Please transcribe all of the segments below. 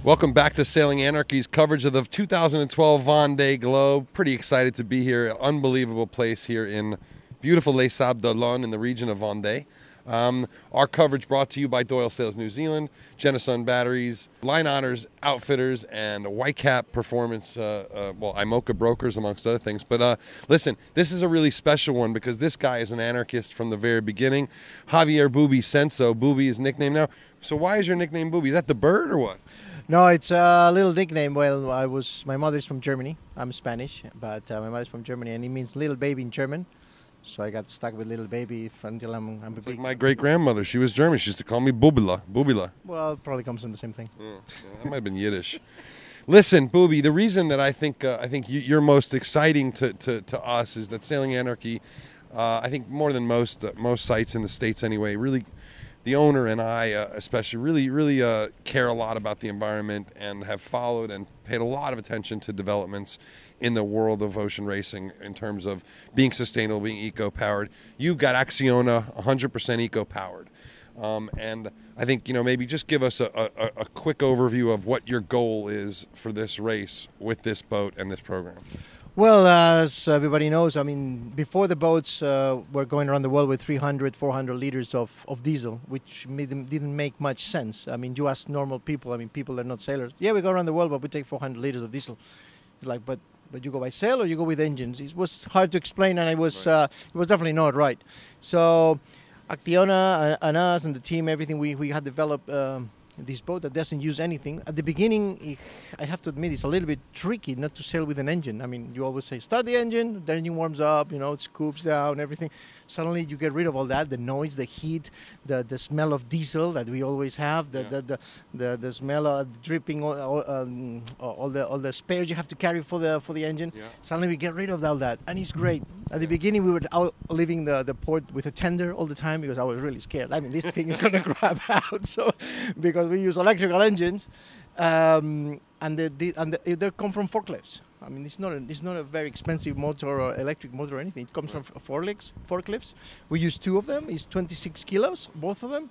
Welcome back to Sailing Anarchy's coverage of the 2012 Vendee Globe. Pretty excited to be here. Unbelievable place here in beautiful Les Sables d'Olonne in the region of Vendee. Our coverage brought to you by Doyle Sails New Zealand, Genasun Batteries, Line Honors Outfitters, and Whitecap Performance, IMOCA Brokers, amongst other things. But listen, this is a really special one because this guy is an anarchist from the very beginning. Javier Bubi Senso. Bubi is nickname now. So why is your nickname Bubi? Is that the bird or what? No, it's a little nickname. Well, my mother's from Germany. I'm Spanish, but my mother's from Germany, and it means little baby in German. So I got stuck with little baby until I'm a big. Like my great-grandmother. She was German. She used to call me Bubila. Bubila. Well, it probably comes from the same thing. Yeah, that might have been Yiddish. Listen, Bubi, the reason that I think you're most exciting to us is that Sailing Anarchy, I think more than most sites in the States anyway, really, the owner and I especially really care a lot about the environment and have followed and paid a lot of attention to developments in the world of ocean racing in terms of being sustainable, being eco-powered. You've got Acciona 100% eco-powered. And I think, maybe just give us a quick overview of what your goal is for this race with this boat and this program. Well, as everybody knows, I mean, before the boats were going around the world with 300, 400 liters of diesel, which didn't make much sense. I mean, you ask normal people, people that are not sailors, yeah, we go around the world, but we take 400 liters of diesel. It's like, but you go by sail or you go with engines? It was hard to explain, and it was definitely not right. So Acciona and us and the team, everything, we had developed this boat that doesn't use anything. At the beginning, I have to admit, it's a little bit tricky not to sail with an engine. I mean, you always say, start the engine, the engine warms up, it scoops down, everything. Suddenly you get rid of all that, the noise, the heat, the smell of diesel that we always have, the smell of dripping, all the spares you have to carry for the engine. Yeah. Suddenly we get rid of all that, and it's great. At the beginning, we were out leaving the port with a tender all the time because I was really scared. I mean, this thing is going to grab out, so because we use electrical engines, and they come from forklifts. I mean, it's not a very expensive motor or electric motor or anything. It comes from forklifts. We use two of them. It's 26 kilos, both of them,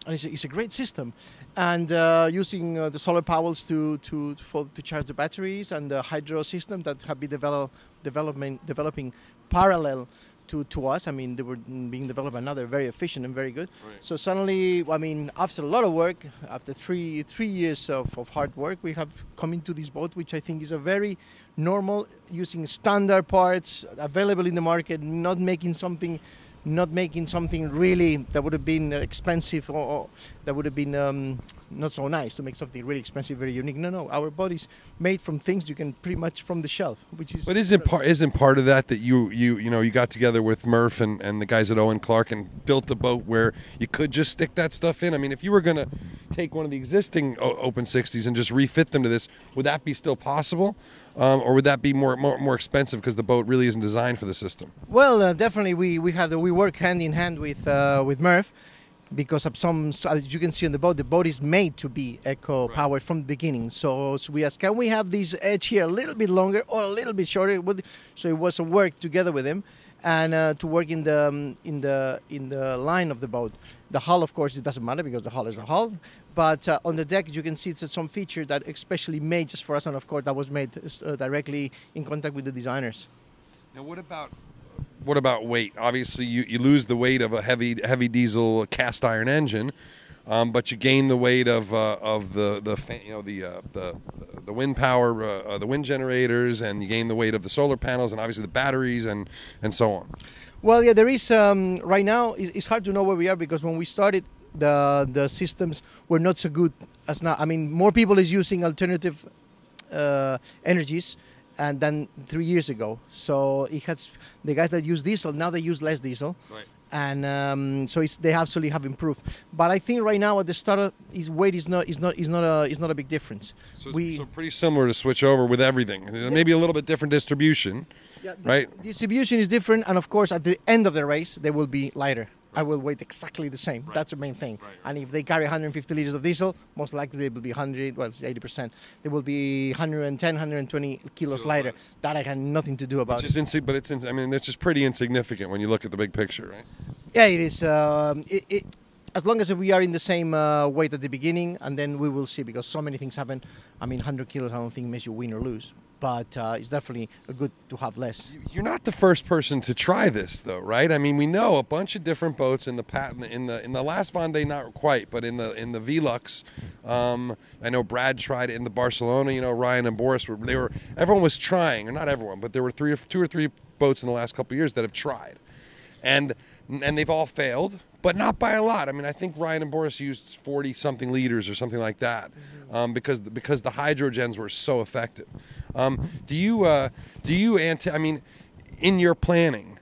and it's a great system. And using the solar panels to charge the batteries, and the hydro system that have been developing parallel to us. I mean, they were being developed, and now they're very efficient and very good. Right. So suddenly, I mean, after a lot of work, after three years of hard work, we have come into this boat, which I think is a very normal, using standard parts available in the market, not making something really that would have been expensive or that would have been not so nice to make something really expensive, very unique. No, our body's made from things you can pretty much from the shelf, which is. But isn't part of that you got together with Murph and the guys at Owen Clark and built a boat where you could just stick that stuff in? I mean, if you were going to take one of the existing Open 60s and just refit them to this, would that be still possible? Or would that be more expensive because the boat really isn't designed for the system? Well, definitely we work hand in hand with Murph, because of as you can see on the boat is made to be eco-powered from the beginning. So we asked, can we have this edge here a little bit longer or a little bit shorter? So it was a work together with him, and to work in the line of the boat. The hull, of course, it doesn't matter because the hull is the hull. But on the deck, you can see it's some feature that especially made just for us, and of course that was made directly in contact with the designers. Now, what about weight? Obviously, you lose the weight of a heavy diesel cast iron engine, but you gain the weight of the wind power, the wind generators, and you gain the weight of the solar panels, and obviously the batteries, and so on. Well, yeah, there is right now. It's hard to know where we are because when we started, the systems were not so good as now. I mean, more people is using alternative energies and than 3 years ago. So it has the guys that use diesel now they use less diesel, right. And so they absolutely have improved. But I think right now at the start, his weight is not a big difference. So pretty similar to switch over with everything. Yeah. Maybe a little bit different distribution, right? Distribution is different, and of course at the end of the race they will be lighter. I will weigh exactly the same. Right. That's the main thing. Right. And if they carry 150 liters of diesel, most likely they will be 80%. They will be 110, 120 kilos lighter. That I had nothing to do about. It's just pretty insignificant when you look at the big picture, right? Yeah, it is. as long as we are in the same weight at the beginning, and then we will see, because so many things happen. I mean, 100 kilos, I don't think makes you win or lose, but it's definitely good to have less. You're not the first person to try this, though, right? I mean, we know a bunch of different boats in the last Vendee, not quite, but in the Velux. I know Brad tried it in the Barcelona. You know, Ryan and Boris everyone was trying, or not everyone, but there were two or three boats in the last couple of years that have tried, and they've all failed, but not by a lot. I mean, I think Ryan and Boris used 40-something liters or something like that, because the hydrogens were so effective. Do you I mean, in your planning,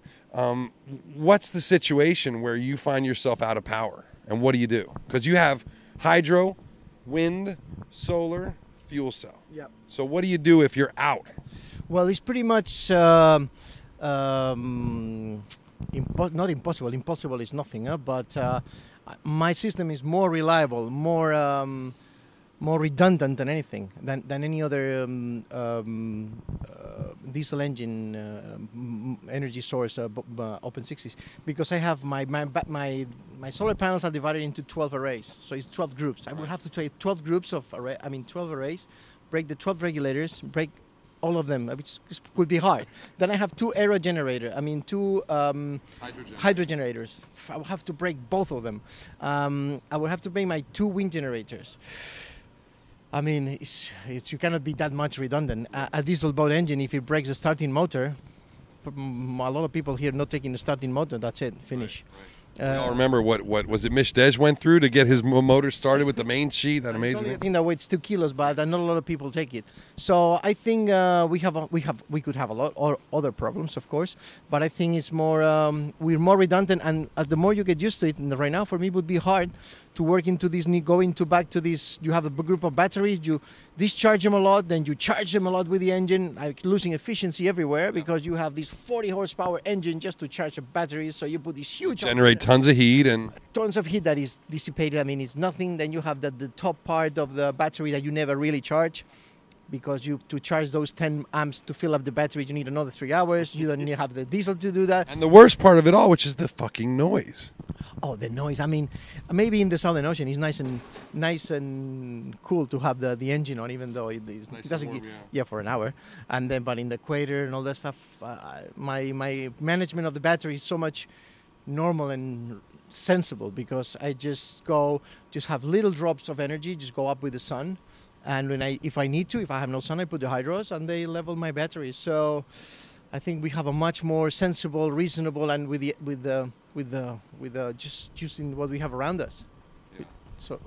what's the situation where you find yourself out of power, and what do you do? Because you have hydro, wind, solar, fuel cell. Yep. So what do you do if you're out? Well, it's pretty much not impossible. Impossible is nothing, but my system is more reliable, more redundant than anything, than any other diesel engine energy source, open 60s, because I have my solar panels are divided into 12 arrays, so it's 12 groups. I will have to take 12 groups of 12 arrays, break the 12 regulators, break all of them, which could be hard. Then I have two two hydro generators. I will have to break both of them. I will have to break my two wind generators. I mean, you cannot be that much redundant. A diesel boat engine, if it breaks the starting motor, a lot of people here not taking the starting motor, that's it, finish. Right. Y'all remember what was it Mish Dej went through to get his motor started with the main sheet? That amazing. It's only a thing that weighs 2 kilos, but not a lot of people take it. So I think we could have a lot of other problems, of course, but I think it's more we're more redundant, and the more you get used to it. And right now, for me, it would be hard to work into this, back to this. You have a group of batteries, you discharge them a lot, then you charge them a lot with the engine, like losing efficiency everywhere, because you have this 40 horsepower engine just to charge the batteries. So you put this huge generate tons of heat and tons of heat that is dissipated. I mean, it's nothing. Then you have the top part of the battery that you never really charge, because to charge those 10 amps to fill up the battery, you need another 3 hours. You don't need to have the diesel to do that. And the worst part of it all, which is the fucking noise. Oh, the noise. I mean, maybe in the Southern Ocean, it's nice and cool to have the engine on, even though it doesn't warm, for an hour. And then, but in the equator and all that stuff, my management of the battery is so much normal and sensible, because I just have little drops of energy, just go up with the sun. And if I need to, if I have no sun, I put the hydros and they level my batteries. So I think we have a much more sensible, reasonable, and with just using what we have around us. Yeah. So,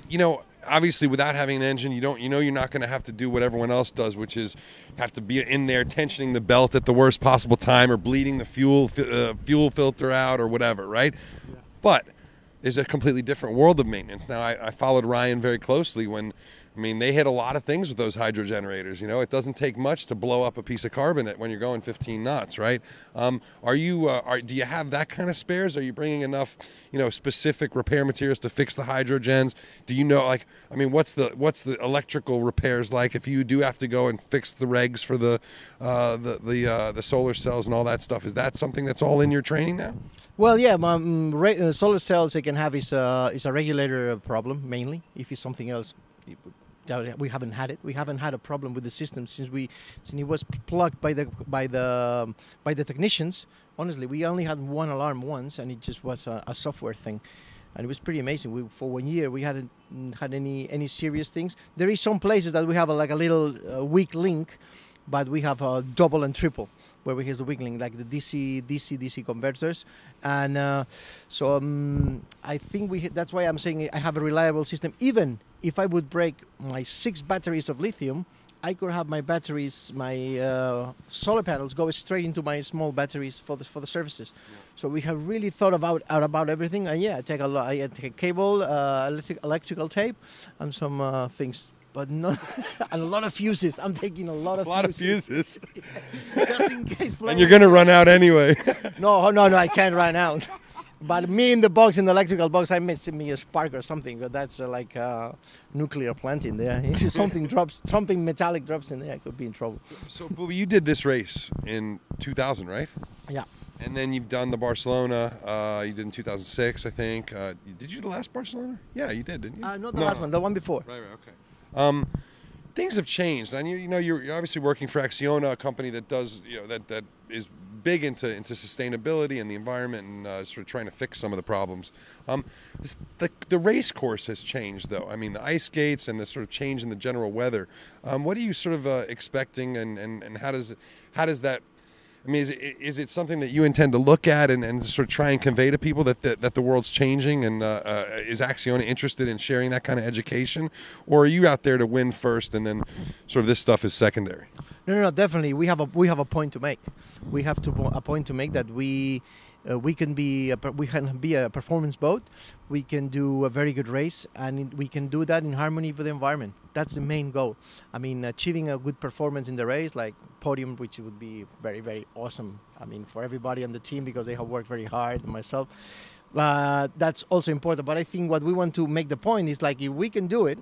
you know, obviously, without having an engine, you're not going to have to do what everyone else does, which is have to be in there tensioning the belt at the worst possible time, or bleeding the fuel filter out, or whatever, right? Yeah. But is a completely different world of maintenance. Now, I followed Ryan very closely when, I mean, they hit a lot of things with those hydro generators. You know, it doesn't take much to blow up a piece of carbonate when you're going 15 knots, right? Do you have that kind of spares? Are you bringing enough, specific repair materials to fix the hydrogens? Do you know, what's the electrical repairs like if you do have to go and fix the regs for the solar cells and all that stuff? Is that something that's all in your training now? Well, yeah, solar cells they can have is a regulator problem mainly. If it's something else, we haven't had it. We haven't had a problem with the system since it was plugged by the technicians. Honestly, we only had one alarm once, and it just was a software thing, and it was pretty amazing. For 1 year, we hadn't had any serious things. There is some places that we have a little weak link, but we have a double and triple where we have the weak link, like the DC converters, and I think that's why I'm saying I have a reliable system. Even if I would break my 6 batteries of lithium, I could have my batteries, my solar panels go straight into my small batteries for the services. Yeah. So we have really thought about everything. And I take I take a cable, electrical tape, and some things. But not and a lot of fuses. I'm taking a lot of fuses. Just in case. And you're going to run out anyway. No, I can't run out. But me in the electrical box, I missed me a spark or something. But that's like a nuclear plant in there. If something metallic drops in there, I could be in trouble. So, Bubi, you did this race in 2000, right? Yeah. And then you've done the Barcelona. You did in 2006, I think. Did you do the last Barcelona? Yeah, you did, didn't you? Not the last one, the one before. Right, okay. Things have changed, and you're obviously working for Acciona, a company that does that is big into sustainability and the environment, and sort of trying to fix some of the problems. The race course has changed, though. I mean, the ice skates and the sort of change in the general weather. What are you sort of expecting, and how does that? I mean, is it something that you intend to look at and sort of try and convey to people that the world's changing, and is Acciona interested in sharing that kind of education, or are you out there to win first and then sort of this stuff is secondary? No, definitely. We have a point to make. We have a point to make that we can be a performance boat. We can do a very good race, and we can do that in harmony with the environment. That's the main goal. I mean, achieving a good performance in the race, like podium, which would be very, very awesome. I mean, for everybody on the team, because they have worked very hard, and myself. That's also important. But I think what we want to make the point is, like, if we can do it,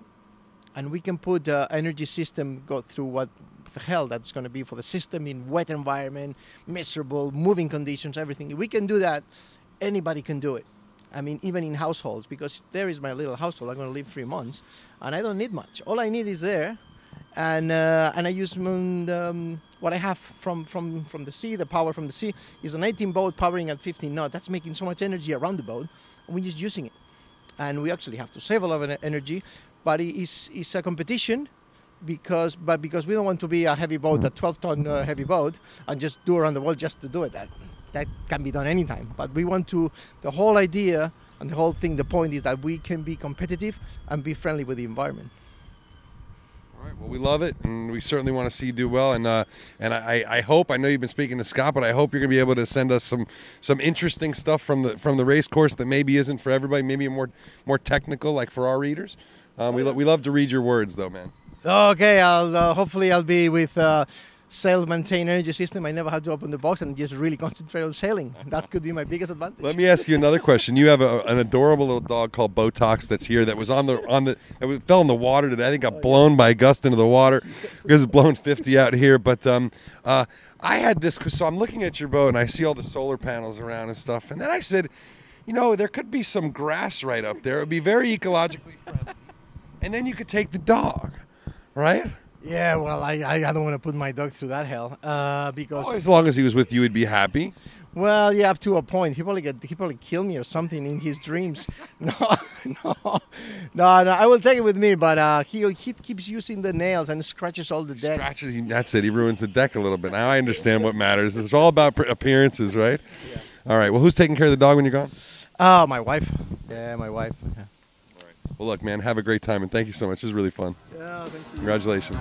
and we can put the energy system go through what the hell that's going to be for the system in wet environment, miserable, moving conditions, everything. If we can do that, anybody can do it. I mean, even in households, because there is my little household. I'm going to live 3 months, and I don't need much. All I need is there, and I use what I have from the sea. The power from the sea is an 18 boat powering at 15 knots. That's making so much energy around the boat, and we're just using it. And we actually have to save a lot of energy, but it's a competition. Because we don't want to be a heavy boat, a 12-ton heavy boat, and just do around the world just to do it. That can be done anytime. But we want to. The whole idea and the whole thing, the point is that we can be competitive and be friendly with the environment. All right. Well, we love it, and we certainly want to see you do well. And I hope, I know you've been speaking to Scott, but I hope you're going to be able to send us some interesting stuff from the race course that maybe isn't for everybody, maybe more technical, like for our readers. We love to read your words, though, man. Okay, hopefully I'll be with sail maintain energy system. I never had to open the box and just really concentrate on sailing. That could be my biggest advantage. Let me ask you another question. You have an adorable little dog called Botox that's here that was that fell in the water today. I think got blown by a gust into the water because it's blowing 50 out here. But I had this, so I'm looking at your boat and I see all the solar panels around and stuff. And then I said, there could be some grass right up there. It would be very ecologically friendly. And then you could take the dog. Right? Yeah, well, I don't want to put my dog through that hell because... Oh, as long as he was with you, he'd be happy. Well, yeah, up to a point. He probably kill me or something in his dreams. No. I will take it with me, but he keeps using the nails and scratches all the deck. That's it. He ruins the deck a little bit. Now I understand what matters. It's all about appearances, right? Yeah. All right. Well, who's taking care of the dog when you're gone? My wife. Yeah, my wife. Yeah. Well, look, man, have a great time, and thank you so much. This is really fun. Yeah, thanks. Congratulations.